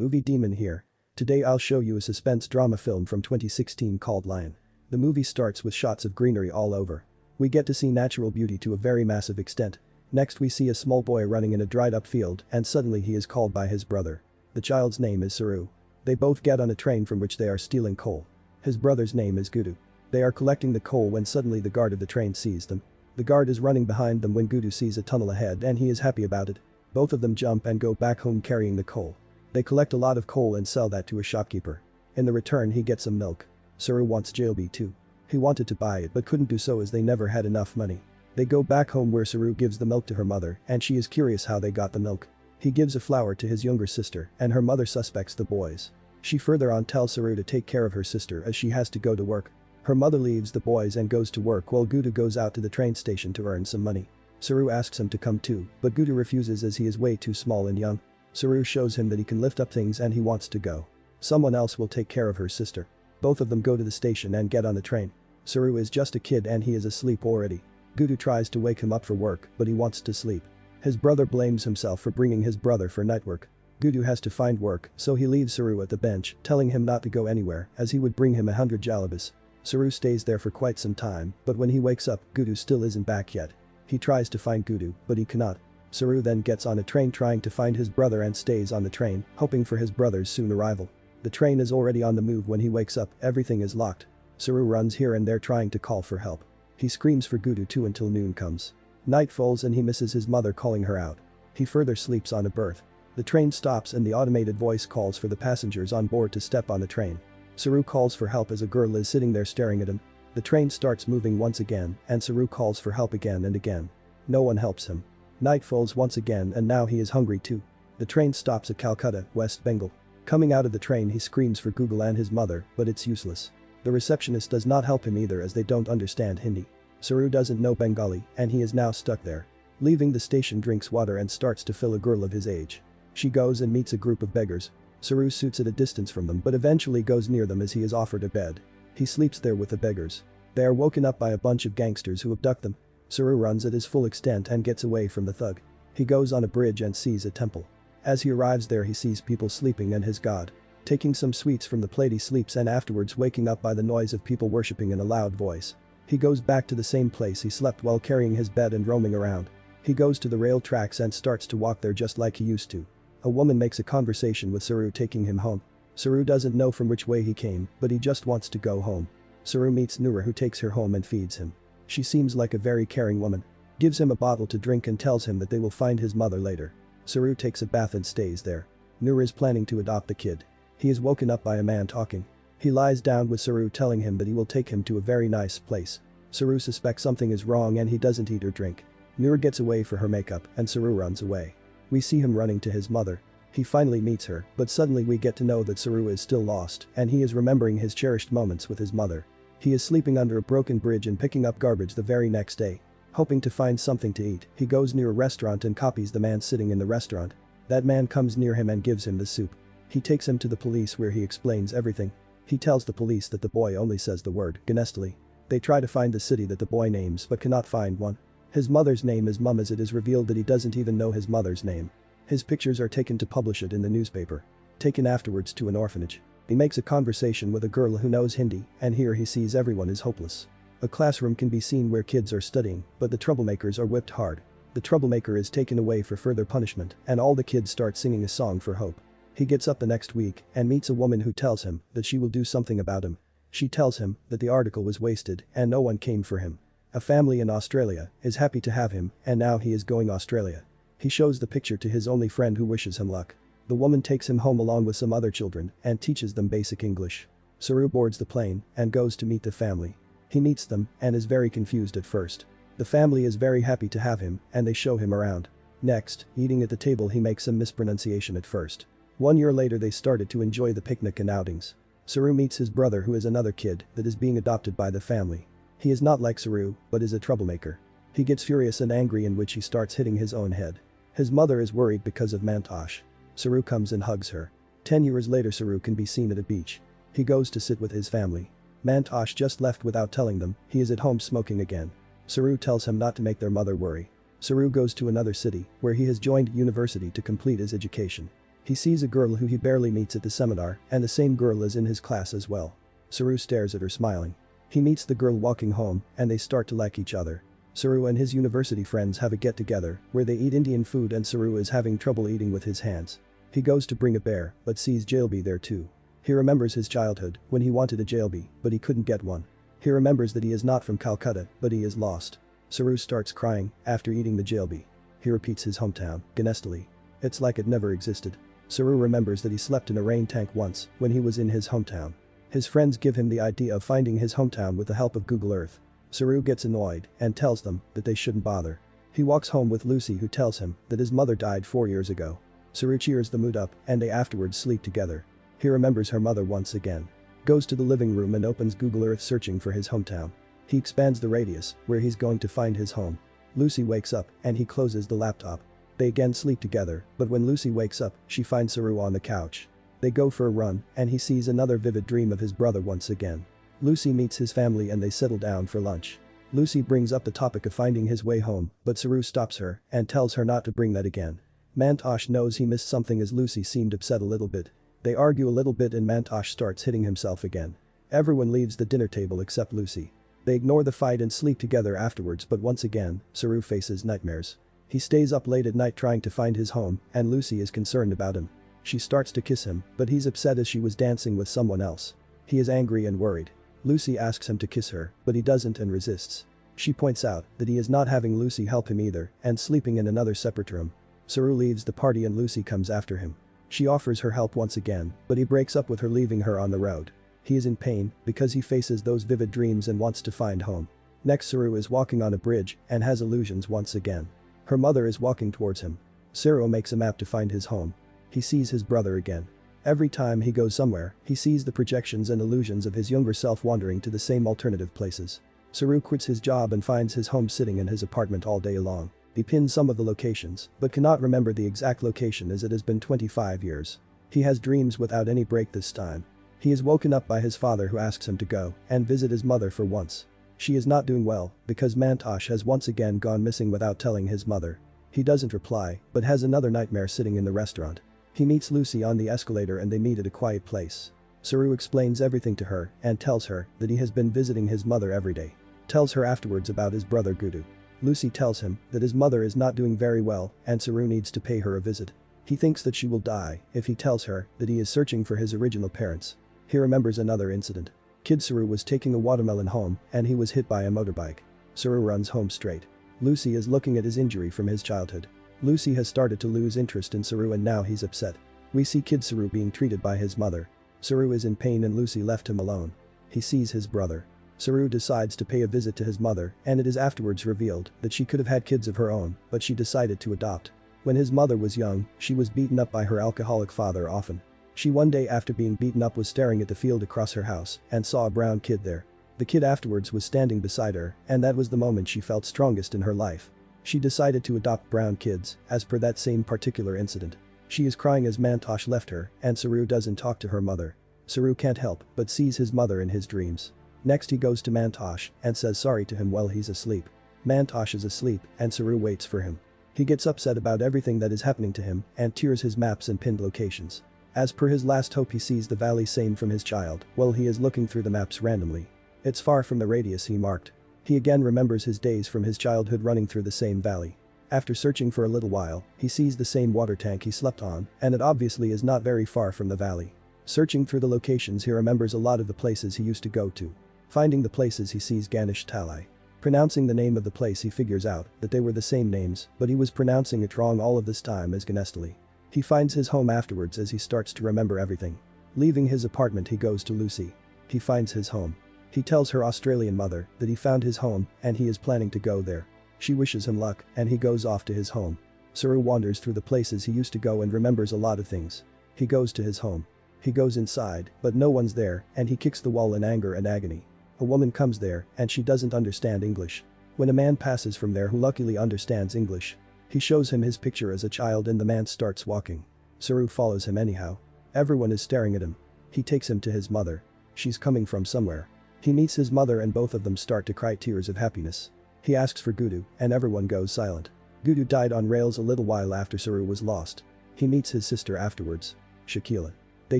Movie Demon here. Today I'll show you a suspense drama film from 2016 called Lion. The movie starts with shots of greenery all over. We get to see natural beauty to a very massive extent. Next we see a small boy running in a dried up field and suddenly he is called by his brother. The child's name is Saroo. They both get on a train from which they are stealing coal. His brother's name is Goode. They are collecting the coal when suddenly the guard of the train sees them. The guard is running behind them when Goode sees a tunnel ahead and he is happy about it. Both of them jump and go back home carrying the coal. They collect a lot of coal and sell that to a shopkeeper. In the return he gets some milk. Saroo wants Jalbi too. He wanted to buy it but couldn't do so as they never had enough money. They go back home where Saroo gives the milk to her mother and she is curious how they got the milk. He gives a flower to his younger sister and her mother suspects the boys. She further on tells Saroo to take care of her sister as she has to go to work. Her mother leaves the boys and goes to work while Goode goes out to the train station to earn some money. Saroo asks him to come too, but Goode refuses as he is way too small and young. Saroo shows him that he can lift up things and he wants to go. Someone else will take care of her sister. Both of them go to the station and get on the train. Saroo is just a kid and he is asleep already. Goode tries to wake him up for work but he wants to sleep. His brother blames himself for bringing his brother for night work. Goode has to find work so he leaves Saroo at the bench telling him not to go anywhere as he would bring him 100 jalabis. Saroo stays there for quite some time but when he wakes up Goode still isn't back yet. He tries to find Goode but he cannot. Saroo then gets on a train trying to find his brother and stays on the train hoping for his brother's soon arrival. The train is already on the move when he wakes up, everything is locked. Saroo runs here and there trying to call for help. He screams for Goode too until noon comes. Night falls and he misses his mother calling her out. He further sleeps on a berth. The train stops and the automated voice calls for the passengers on board to step on the train. Saroo calls for help as a girl is sitting there staring at him. The train starts moving once again and Saroo calls for help again and again. No one helps him. Night falls once again and now he is hungry too. The train stops at Calcutta, West Bengal. Coming out of the train he screams for Google and his mother, but it's useless. The receptionist does not help him either as they don't understand Hindi. Saroo doesn't know Bengali and he is now stuck there. Leaving the station drinks water and starts to fill a girl of his age. She goes and meets a group of beggars. Saroo suits at a distance from them but eventually goes near them as he is offered a bed. He sleeps there with the beggars. They are woken up by a bunch of gangsters who abduct them. Saroo runs at his full extent and gets away from the thug. He goes on a bridge and sees a temple. As he arrives there he sees people sleeping and his god. Taking some sweets from the plate he sleeps and afterwards waking up by the noise of people worshipping in a loud voice. He goes back to the same place he slept while carrying his bed and roaming around. He goes to the rail tracks and starts to walk there just like he used to. A woman makes a conversation with Saroo taking him home. Saroo doesn't know from which way he came but he just wants to go home. Saroo meets Nura who takes her home and feeds him. She seems like a very caring woman. Gives him a bottle to drink and tells him that they will find his mother later. Saroo takes a bath and stays there. Nura is planning to adopt the kid. He is woken up by a man talking. He lies down with Saroo telling him that he will take him to a very nice place. Saroo suspects something is wrong and he doesn't eat or drink. Nura gets away for her makeup and Saroo runs away. We see him running to his mother. He finally meets her but suddenly we get to know that Saroo is still lost and he is remembering his cherished moments with his mother. He is sleeping under a broken bridge and picking up garbage the very next day. Hoping to find something to eat, he goes near a restaurant and copies the man sitting in the restaurant. That man comes near him and gives him the soup. He takes him to the police where he explains everything. He tells the police that the boy only says the word Ganestali. They try to find the city that the boy names but cannot find one. His mother's name is Mum as it is revealed that he doesn't even know his mother's name. His pictures are taken to publish it in the newspaper. Taken afterwards to an orphanage. He makes a conversation with a girl who knows Hindi and here he sees everyone is hopeless. A classroom can be seen where kids are studying but the troublemakers are whipped hard. The troublemaker is taken away for further punishment and all the kids start singing a song for hope. He gets up the next week and meets a woman who tells him that she will do something about him. She tells him that the article was wasted and no one came for him. A family in Australia is happy to have him and now he is going Australia. He shows the picture to his only friend who wishes him luck. The woman takes him home along with some other children and teaches them basic English. Saroo boards the plane and goes to meet the family. He meets them and is very confused at first. The family is very happy to have him and they show him around. Next, eating at the table he makes some mispronunciation at first. 1 year later they started to enjoy the picnic and outings. Saroo meets his brother who is another kid that is being adopted by the family. He is not like Saroo but is a troublemaker. He gets furious and angry in which he starts hitting his own head. His mother is worried because of Mantosh. Saroo comes and hugs her. 10 years later Saroo can be seen at a beach. He goes to sit with his family. Mantosh just left without telling them he is at home smoking again. Saroo tells him not to make their mother worry. Saroo goes to another city where he has joined university to complete his education. He sees a girl who he barely meets at the seminar, and the same girl is in his class as well. Saroo stares at her smiling. He meets the girl walking home, and they start to like each other. Saroo and his university friends have a get-together, where they eat Indian food and Saroo is having trouble eating with his hands. He goes to bring a bear, but sees Jalbi there too. He remembers his childhood, when he wanted a Jalbi, but he couldn't get one. He remembers that he is not from Calcutta, but he is lost. Saroo starts crying, after eating the Jalbi. He repeats his hometown, Ganestali. It's like it never existed. Saroo remembers that he slept in a rain tank once, when he was in his hometown. His friends give him the idea of finding his hometown with the help of Google Earth. Saroo gets annoyed, and tells them that they shouldn't bother. He walks home with Lucy, who tells him that his mother died 4 years ago. Saroo cheers the mood up, and they afterwards sleep together. He remembers her mother once again. Goes to the living room and opens Google Earth searching for his hometown. He expands the radius, where he's going to find his home. Lucy wakes up, and he closes the laptop. They again sleep together, but when Lucy wakes up, she finds Saroo on the couch. They go for a run, and he sees another vivid dream of his brother once again. Lucy meets his family and they settle down for lunch. Lucy brings up the topic of finding his way home, but Saroo stops her and tells her not to bring that again. Mantosh knows he missed something as Lucy seemed upset a little bit. They argue a little bit and Mantosh starts hitting himself again. Everyone leaves the dinner table except Lucy. They ignore the fight and sleep together afterwards, but once again, Saroo faces nightmares. He stays up late at night trying to find his home, and Lucy is concerned about him. She starts to kiss him, but he's upset as she was dancing with someone else. He is angry and worried. Lucy asks him to kiss her, but he doesn't and resists. She points out that he is not having Lucy help him either, and sleeping in another separate room. Saroo leaves the party and Lucy comes after him. She offers her help once again, but he breaks up with her, leaving her on the road. He is in pain, because he faces those vivid dreams and wants to find home. Next, Saroo is walking on a bridge, and has illusions once again. Her mother is walking towards him. Saroo makes a map to find his home. He sees his brother again. Every time he goes somewhere, he sees the projections and illusions of his younger self wandering to the same alternative places. Saroo quits his job and finds his home sitting in his apartment all day long. He pins some of the locations, but cannot remember the exact location as it has been 25 years. He has dreams without any break this time. He is woken up by his father, who asks him to go and visit his mother for once. She is not doing well, because Mantosh has once again gone missing without telling his mother. He doesn't reply, but has another nightmare sitting in the restaurant. He meets Lucy on the escalator and they meet at a quiet place. Saroo explains everything to her and tells her that he has been visiting his mother every day. Tells her afterwards about his brother Goode. Lucy tells him that his mother is not doing very well and Saroo needs to pay her a visit. He thinks that she will die if he tells her that he is searching for his original parents. He remembers another incident. Kid Saroo was taking a watermelon home and he was hit by a motorbike. Saroo runs home straight. Lucy is looking at his injury from his childhood. Lucy has started to lose interest in Saroo and now he's upset. We see Kid Saroo being treated by his mother. Saroo is in pain and Lucy left him alone. He sees his brother. Saroo decides to pay a visit to his mother, and it is afterwards revealed that she could have had kids of her own, but she decided to adopt. When his mother was young, she was beaten up by her alcoholic father often. She one day after being beaten up was staring at the field across her house and saw a brown kid there. The kid afterwards was standing beside her, and that was the moment she felt strongest in her life. She decided to adopt brown kids, as per that same particular incident. She is crying as Mantosh left her, and Saroo doesn't talk to her mother. Saroo can't help but sees his mother in his dreams. Next he goes to Mantosh and says sorry to him while he's asleep. Mantosh is asleep and Saroo waits for him. He gets upset about everything that is happening to him and tears his maps and pinned locations. As per his last hope, he sees the valley same from his child while he is looking through the maps randomly. It's far from the radius he marked. He again remembers his days from his childhood running through the same valley. After searching for a little while, he sees the same water tank he slept on, and it obviously is not very far from the valley. Searching through the locations, he remembers a lot of the places he used to go to. Finding the places, he sees Ganesh Talai. Pronouncing the name of the place, he figures out that they were the same names, but he was pronouncing it wrong all of this time as Ganestali. He finds his home afterwards as he starts to remember everything. Leaving his apartment, he goes to Lucy. He finds his home. He tells her Australian mother that he found his home and he is planning to go there. She wishes him luck and he goes off to his home. Saroo wanders through the places he used to go and remembers a lot of things. He goes to his home. He goes inside, but no one's there and he kicks the wall in anger and agony. A woman comes there and she doesn't understand English. When a man passes from there who luckily understands English, he shows him his picture as a child and the man starts walking. Saroo follows him anyhow. Everyone is staring at him. He takes him to his mother. She's coming from somewhere. He meets his mother and both of them start to cry tears of happiness. He asks for Goode and everyone goes silent. Goode died on rails a little while after Saroo was lost. He meets his sister afterwards. Shakila. They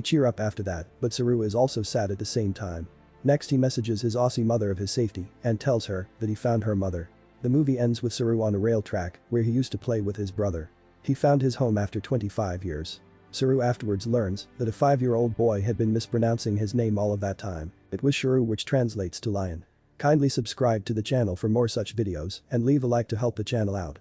cheer up after that, but Saroo is also sad at the same time. Next he messages his Aussie mother of his safety and tells her that he found her mother. The movie ends with Saroo on a rail track where he used to play with his brother. He found his home after 25 years. Saroo afterwards learns that a 5-year-old boy had been mispronouncing his name all of that time. It was Shuru, which translates to lion. Kindly subscribe to the channel for more such videos and leave a like to help the channel out.